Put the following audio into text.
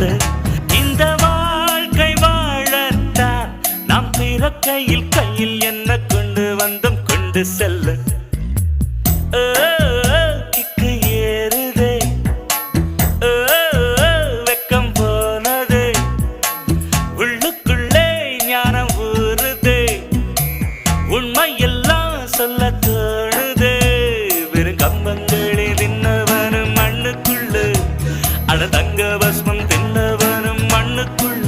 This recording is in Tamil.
சொல்ல இந்த வாழ்க்கை வாழத்தான் நாம் பிறக்கையில் கையில் என்ன கொண்டு வந்தோம் கொண்டு செல்ல கிக்கு ஏறுதே வெக்கம் போனதே உள்ளுக்குள்ளே ஞானம் ஊறுதே உண்மையெல்லாம் சொல்ல தோணுதே வெறும் கம்பங்களில் தின்னவனும் மண்ணுக்குள்ளு அட தங்க பஸ்மம் தின்னவனும் மண்ணுக்குள்ள